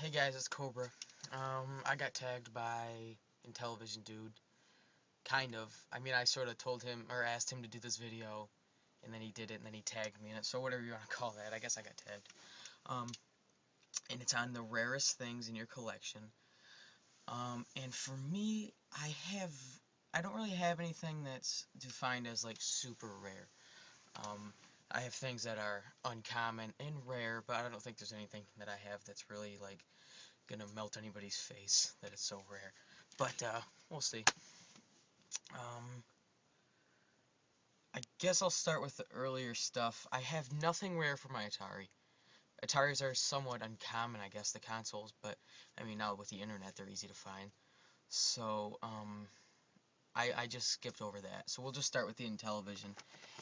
Hey guys, it's Cobra. I got tagged by IntellivisionDude. Kind of. I mean, I sort of told him, or asked him to do this video, and then he did it, and then he tagged me in it, so whatever you want to call that, I guess I got tagged. Um, and it's on the rarest things in your collection. And for me, I don't really have anything that's defined as, like, super rare. I have things that are uncommon and rare, but I don't think there's anything that I have that's really, like, gonna melt anybody's face that it's so rare. But we'll see. I guess I'll start with the earlier stuff. I have nothing rare for my Atari. Ataris are somewhat uncommon, I guess, the consoles, but I mean, now with the internet, they're easy to find. So I just skipped over that. So we'll just start with the Intellivision.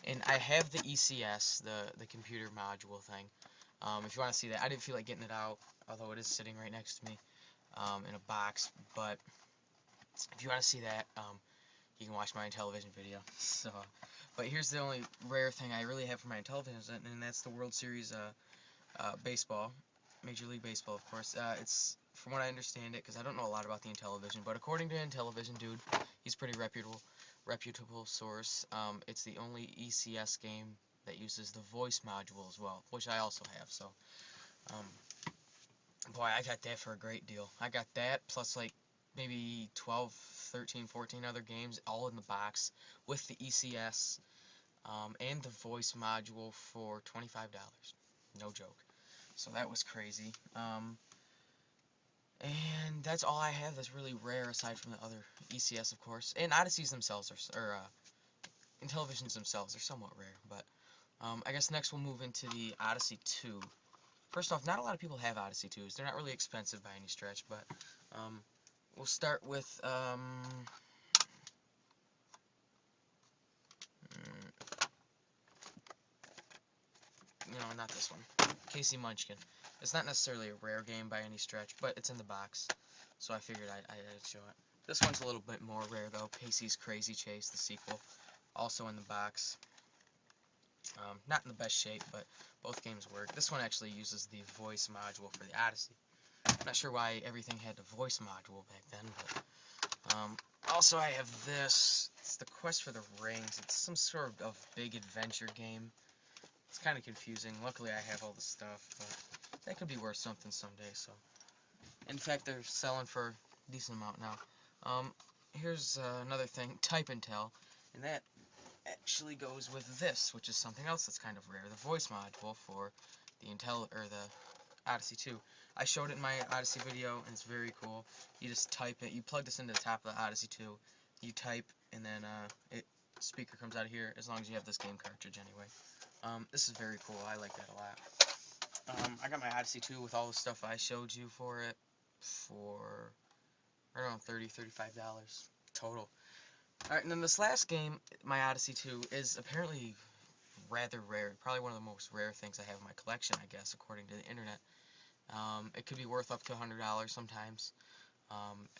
And I have the ECS, the computer module thing. If you want to see that, I didn't feel like getting it out, although it is sitting right next to me in a box. But if you want to see that, you can watch my Intellivision video. So, but here's the only rare thing I really have for my Intellivision, and that's the World Series baseball, Major League Baseball, of course. It's, from what I understand it, because I don't know a lot about the Intellivision, but according to IntellivisionDude, he's a pretty reputable source. It's the only ECS game that uses the voice module as well, which I also have. So, boy, I got that for a great deal. I got that plus like maybe 12, 13, 14 other games all in the box with the ECS and the voice module for $25. No joke. So that was crazy. And that's all I have that's really rare aside from the other ECS, of course. And Odysseys themselves or Intellivisions themselves are somewhat rare. But I guess next we'll move into the Odyssey 2. First off, not a lot of people have Odyssey 2s. They're not really expensive by any stretch, but we'll start with not this one. Casey Munchkin. It's not necessarily a rare game by any stretch, but it's in the box, so I figured I'd show it. This one's a little bit more rare, though. Casey's Crazy Chase, the sequel, also in the box. Not in the best shape, but both games work. This one actually uses the voice module for the Odyssey. I'm not sure why everything had a voice module back then, but also I have this. It's the Quest for the Rings. It's some sort of big adventure game. It's kind of confusing. Luckily, I have all the stuff, but that could be worth something someday. So, in fact, they're selling for a decent amount now. Here's another thing, Type Intel, and that actually goes with this, which is something else that's kind of rare, the voice module for the the Odyssey 2. I showed it in my Odyssey video, and it's very cool. You just type it. You plug this into the top of the Odyssey 2. You type, and then speaker comes out of here, as long as you have this game cartridge anyway. This is very cool. I like that a lot. I got my Odyssey 2 with all the stuff I showed you for it for around $30, $35 total. Alright, and then this last game, my Odyssey 2, is apparently rather rare. Probably one of the most rare things I have in my collection, I guess, according to the internet. It could be worth up to $100 sometimes.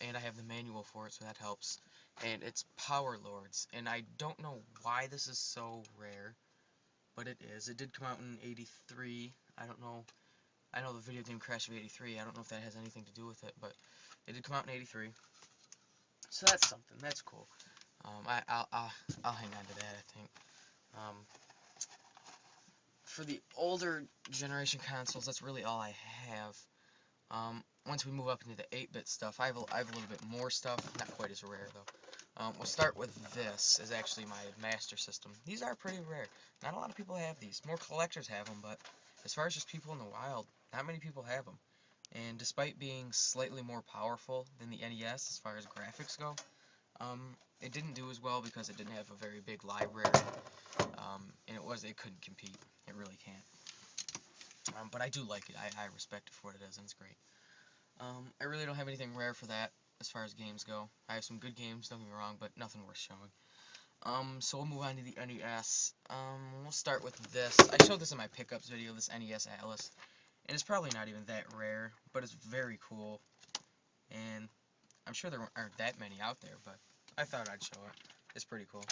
And I have the manual for it, so that helps. And it's Power Lords. And I don't know why this is so rare, but it is. It did come out in '83. I don't know. I know the video game Crash of '83. I don't know if that has anything to do with it, but it did come out in '83. So that's something. That's cool. I'll hang on to that, I think. For the older generation consoles, that's really all I have. Once we move up into the 8-bit stuff, I have a little bit more stuff. Not quite as rare, though. We'll start with this, is actually my Master System. These are pretty rare. Not a lot of people have these. More collectors have them, but as far as just people in the wild, not many people have them. And despite being slightly more powerful than the NES as far as graphics go, it didn't do as well because it didn't have a very big library, and it couldn't compete. It really can't. But I do like it. I respect it for what it is, and it's great. I really don't have anything rare for that as far as games go. I have some good games, don't get me wrong, but nothing worth showing. So we'll move on to the NES. We'll start with this. I showed this in my pickups video, this NES Atlas, and it's probably not even that rare, but it's very cool, and I'm sure there aren't that many out there, but I thought I'd show it. It's pretty cool.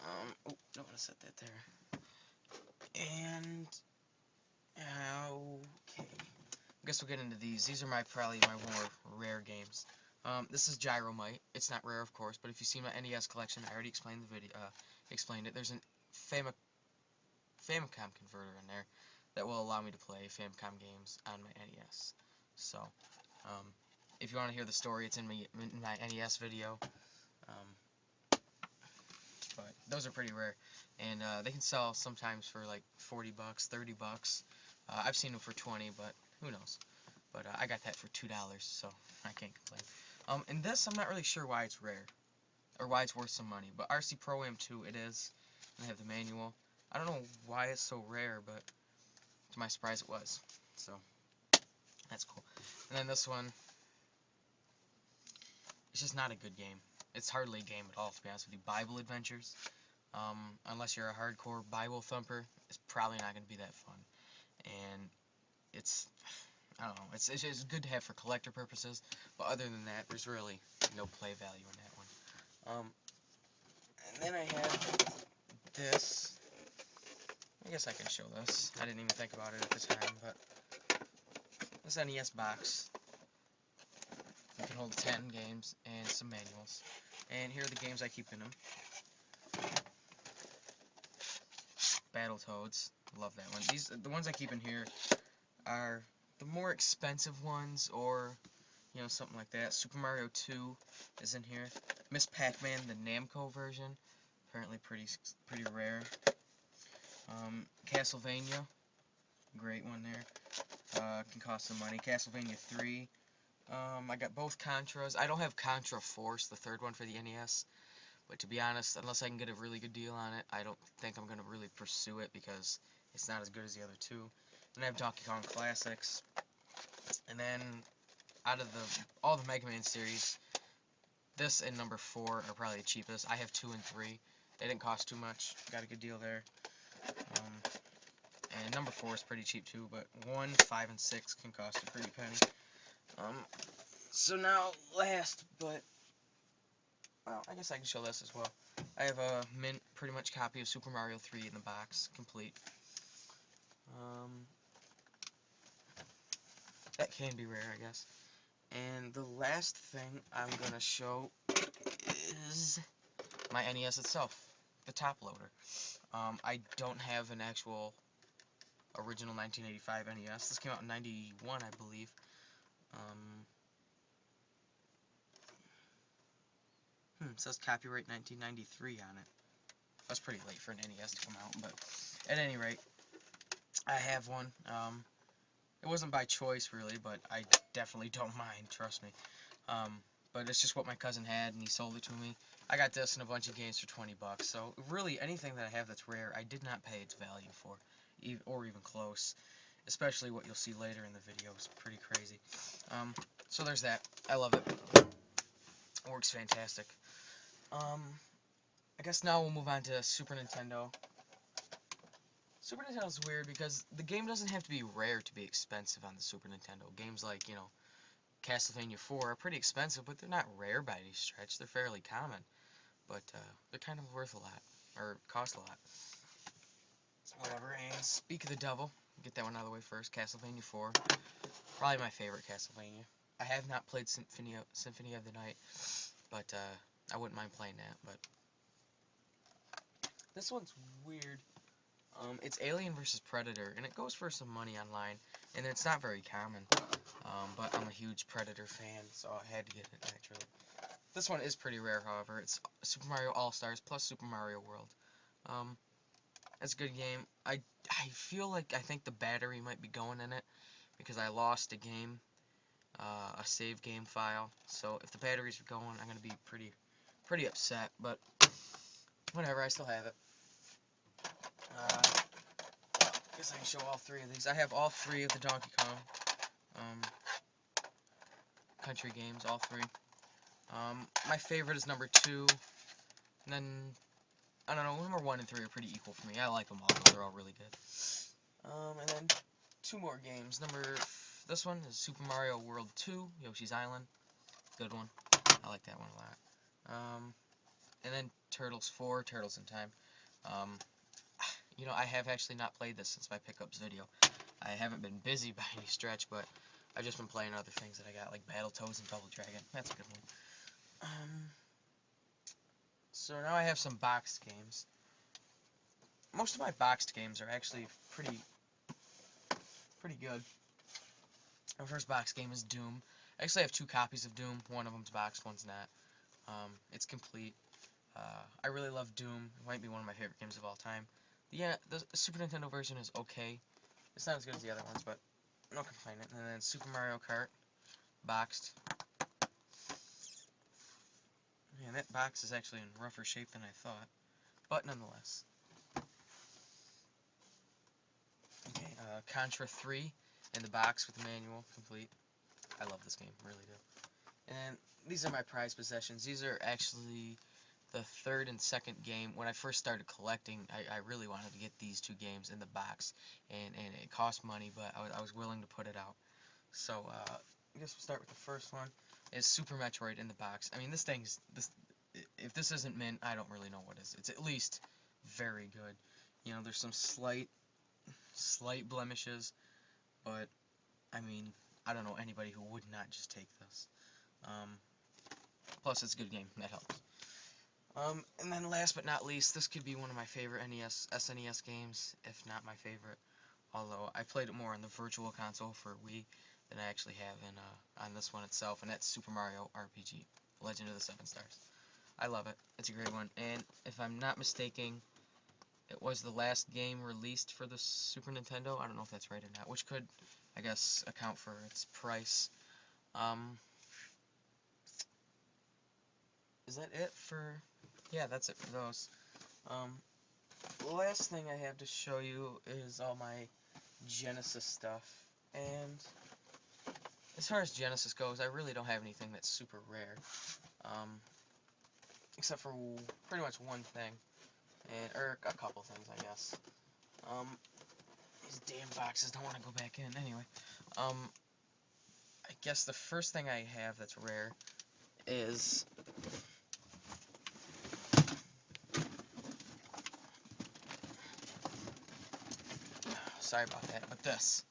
Oh, don't want to set that there. And okay. guess we'll get into these. These are probably my more rare games. This is Gyromite. It's not rare, of course, but if you see my NES collection, I already explained it. There's a Famicom converter in there that will allow me to play Famicom games on my NES. So, if you want to hear the story, it's in my NES video. But those are pretty rare, and they can sell sometimes for like 40 bucks, 30 bucks. I've seen them for 20, but who knows. But I got that for $2, so I can't complain. And this, I'm not really sure why it's rare, or why it's worth some money, but RC Pro Am 2 it is, and I have the manual. I don't know why it's so rare, but to my surprise it was, so that's cool. And then this one, it's just not a good game. It's hardly a game at all, to be honest with you. Bible Adventures, unless you're a hardcore Bible thumper, it's probably not going to be that fun. And it's, I don't know, it's just good to have for collector purposes, but other than that, there's really no play value in that one. And then I have this. I guess I can show this. I didn't even think about it at the time, but this NES box. You can hold 10 games and some manuals. And here are the games I keep in them. Battletoads. Love that one. The ones I keep in here are the more expensive ones, or you know, something like that. Super Mario 2 is in here. Miss Pac-Man, the Namco version, apparently pretty rare. Castlevania, great one there. Can cost some money. Castlevania 3. I got both Contras. I don't have Contra Force, the third one for the NES. But to be honest, unless I can get a really good deal on it, I don't think I'm going to really pursue it, because it's not as good as the other two. And I have Donkey Kong Classics. And then, out of all the Mega Man series, this and number 4 are probably the cheapest. I have 2 and 3. They didn't cost too much. Got a good deal there. And number 4 is pretty cheap too, but 1, 5, and 6 can cost a pretty penny. So now, last, but, well, I guess I can show this as well. I have a mint, pretty much copy of Super Mario 3 in the box, complete. That can be rare, I guess. And the last thing I'm going to show is my NES itself, the top loader. I don't have an actual original 1985 NES. This came out in 91, I believe. It says copyright 1993 on it. That's pretty late for an NES to come out, but at any rate, I have one. It wasn't by choice, really, but I definitely don't mind, trust me. But it's just what my cousin had, and he sold it to me. I got this and a bunch of games for 20 bucks, so really, anything that I have that's rare, I did not pay its value for, or even close. Especially what you'll see later in the video is pretty crazy. So there's that. I love it. It works fantastic. I guess now we'll move on to Super Nintendo. Super Nintendo's weird because the game doesn't have to be rare to be expensive on the Super Nintendo. Games like, you know, Castlevania 4 are pretty expensive, but they're not rare by any stretch. They're fairly common, but they're kind of worth a lot, or cost a lot. Whatever, and speak of the devil, get that one out of the way first. Castlevania 4, probably my favorite Castlevania. I have not played Symphony of the Night, but I wouldn't mind playing that. But this one's weird. It's Alien vs. Predator, and it goes for some money online, and it's not very common. But I'm a huge Predator fan, so I had to get it naturally. This one is pretty rare, however. It's Super Mario All-Stars plus Super Mario World. It's a good game. I feel like I think the battery might be going in it because I lost a game, a save game file. So if the batteries are going, I'm gonna be pretty upset. But whatever, I still have it. I guess I can show all 3 of these. I have all 3 of the Donkey Kong country games, all 3. My favorite is number 2, and then I don't know, number 1 and 3 are pretty equal for me. I like them all, they're all really good. And then 2 more games. This one is Super Mario World 2, Yoshi's Island. Good one. I like that one a lot. And then Turtles 4, Turtles in Time. You know, I have actually not played this since my pickups video. I haven't been busy by any stretch, but I've just been playing other things that I got, like Battletoads and Double Dragon. That's a good one. So now I have some boxed games. Most of my boxed games are actually pretty good. My first boxed game is Doom. I actually have 2 copies of Doom. One of them's boxed, one's not. It's complete. I really love Doom. It might be one of my favorite games of all time. Yeah, the Super Nintendo version is okay. It's not as good as the other ones, but no complaining. And then Super Mario Kart, boxed. Man, that box is actually in rougher shape than I thought, but nonetheless. Okay, Contra 3 in the box with the manual, complete. I love this game, really do. And these are my prized possessions. These are actually the 3rd and 2nd game. When I first started collecting, I really wanted to get these 2 games in the box, and it cost money, but I was willing to put it out. So, I guess we'll start with the first one. Is Super Metroid in the box. I mean, this thing's, if this isn't mint, I don't really know what is. It's at least very good. You know, there's some slight blemishes, but, I mean, I don't know anybody who would not just take this. Plus, it's a good game, that helps. And then last but not least, this could be one of my favorite SNES games, if not my favorite. Although, I played it more on the Virtual Console for Wii than I actually have on this one itself, and that's Super Mario RPG, Legend of the 7 Stars. I love it. It's a great one, and if I'm not mistaken, it was the last game released for the Super Nintendo. I don't know if that's right or not, which could, I guess, account for its price. Is that it for... Yeah, that's it for those. The last thing I have to show you is all my Genesis stuff. And as far as Genesis goes, I really don't have anything that's super rare. Except for pretty much one thing. Or a couple things, I guess. These damn boxes don't want to go back in. Anyway. I guess the first thing I have that's rare is... Sorry about that, but this.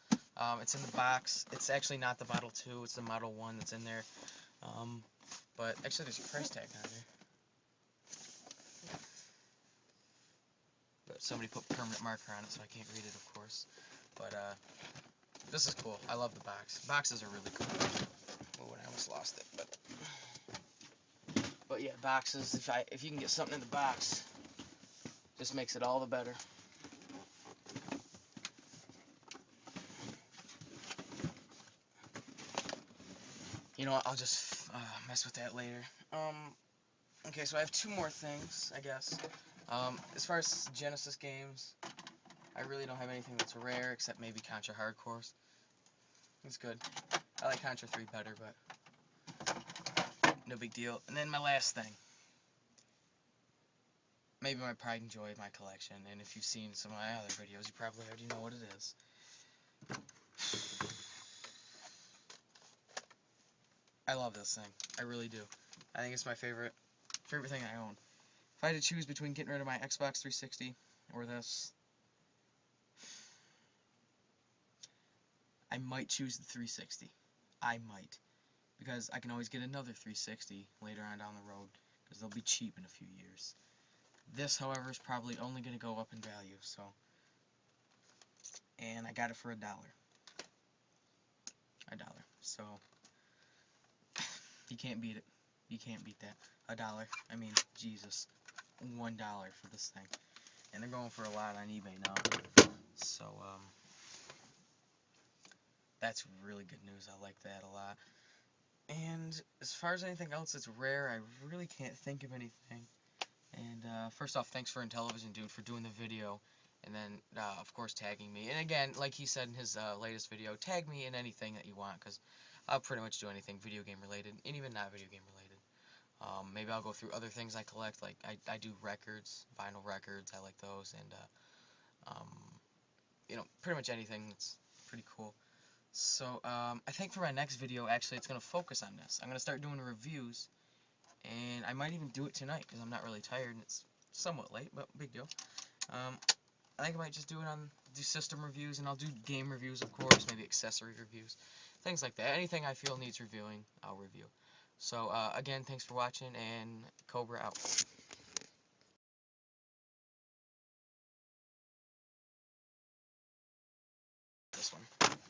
It's in the box. It's actually not the Model 2, it's the Model 1 that's in there. But actually there's a price tag on there. But somebody put permanent marker on it, so I can't read it, of course. But this is cool. I love the box. Boxes are really cool. Oh, I almost lost it, but yeah, boxes. If you can get something in the box, just makes it all the better. You know what, I'll just mess with that later. Okay, so I have 2 more things, I guess. As far as Genesis games, I really don't have anything that's rare, except maybe Contra Hardcore. It's good. I like Contra 3 better, but no big deal. And then my last thing. Maybe my pride and joy of my collection, and if you've seen some of my other videos, you probably already know what it is. I love this thing. I really do. I think it's my favorite thing I own. If I had to choose between getting rid of my Xbox 360 or this, I might choose the 360. I might. Because I can always get another 360 later on down the road, because they'll be cheap in a few years. This, however, is probably only going to go up in value, so... And I got it for $1. $1. So... You can't beat it. You can't beat that. $1. I mean, Jesus. $1 for this thing. And they're going for a lot on eBay now. So, that's really good news. I like that a lot. And as far as anything else that's rare, I really can't think of anything. And, first off, thanks for IntellivisionDude for doing the video. And then, of course, tagging me. And again, like he said in his latest video, tag me in anything that you want, because I'll pretty much do anything video game related, and even not video game related. Maybe I'll go through other things I collect, like I do records, vinyl records, I like those, and, you know, pretty much anything that's pretty cool. So, I think for my next video, actually, it's going to focus on this. I'm going to start doing reviews, and I might even do it tonight, because I'm not really tired, and it's somewhat late, but big deal. I think I might just do it on do system reviews, and I'll do game reviews, of course, maybe accessory reviews, things like that. Anything I feel needs reviewing, I'll review. So, again, thanks for watching, and Cobra out. This one,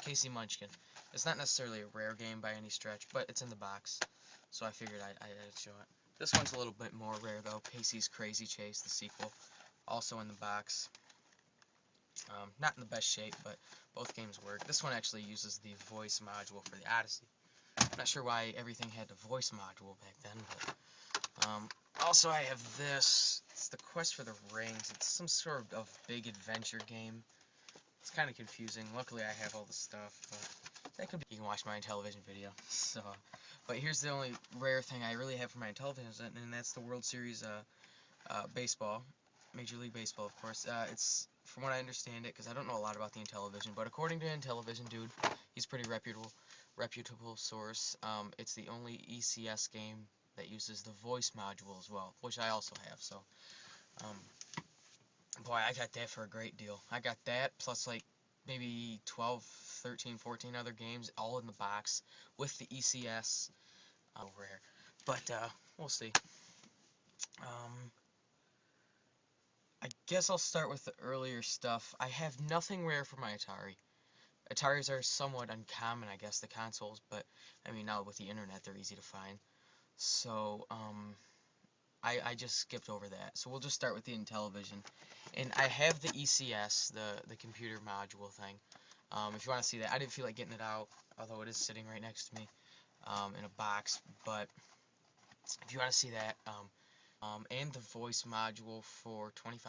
Casey Munchkin. It's not necessarily a rare game by any stretch, but it's in the box, so I figured I'd show it. This one's a little bit more rare, though. Casey's Crazy Chase, the sequel, also in the box. Not in the best shape, but both games work. This one actually uses the voice module for the Odyssey. I'm not sure why everything had a voice module back then, but also I have this. It's the Quest for the Rings. It's some sort of big adventure game. It's kind of confusing. Luckily I have all the stuff, but that could be. You can watch my Intellivision video. So, but here's the only rare thing I really have for my Intellivision, and that's the World Series baseball, Major League Baseball, of course. It's, from what I understand it, because I don't know a lot about the Intellivision, but according to IntellivisionDudes, he's a pretty reputable source. It's the only ECS game that uses the voice module as well, which I also have. So, boy, I got that for a great deal. I got that plus like maybe 12, 13, 14 other games all in the box with the ECS. Rare, but we'll see. I guess I'll start with the earlier stuff. I have nothing rare for my Atari. Ataris are somewhat uncommon, I guess, the consoles, but I mean, now with the internet, they're easy to find. So, I just skipped over that. So we'll just start with the Intellivision. And I have the ECS, the computer module thing. If you want to see that, I didn't feel like getting it out, although it is sitting right next to me in a box. But if you want to see that, and the voice module for $25.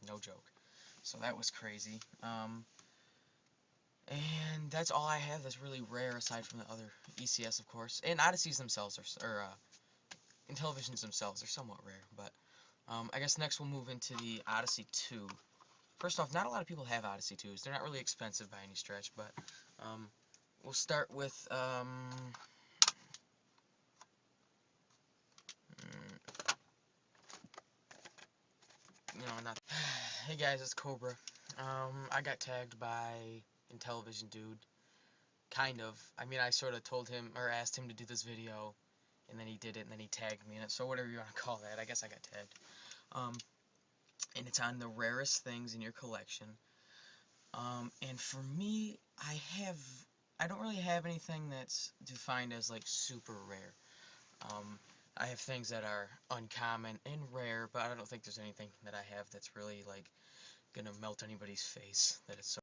No joke. So that was crazy. And that's all I have that's really rare aside from the other ECS, of course. And Odysseys themselves are, Intellivisions themselves are somewhat rare. But I guess next we'll move into the Odyssey 2. First off, not a lot of people have Odyssey 2s. They're not really expensive by any stretch, but we'll start with not. Hey guys, it's Cobra. I got tagged by IntellivisionDude. Kind of. I mean, I sort of told him, or asked him to do this video, and then he did it, and then he tagged me in it, so whatever you want to call that, I guess I got tagged. And it's on the rarest things in your collection. And for me, I don't really have anything that's defined as, like, super rare. I have things that are uncommon and rare, but I don't think there's anything that I have that's really, like, gonna melt anybody's face, that it's so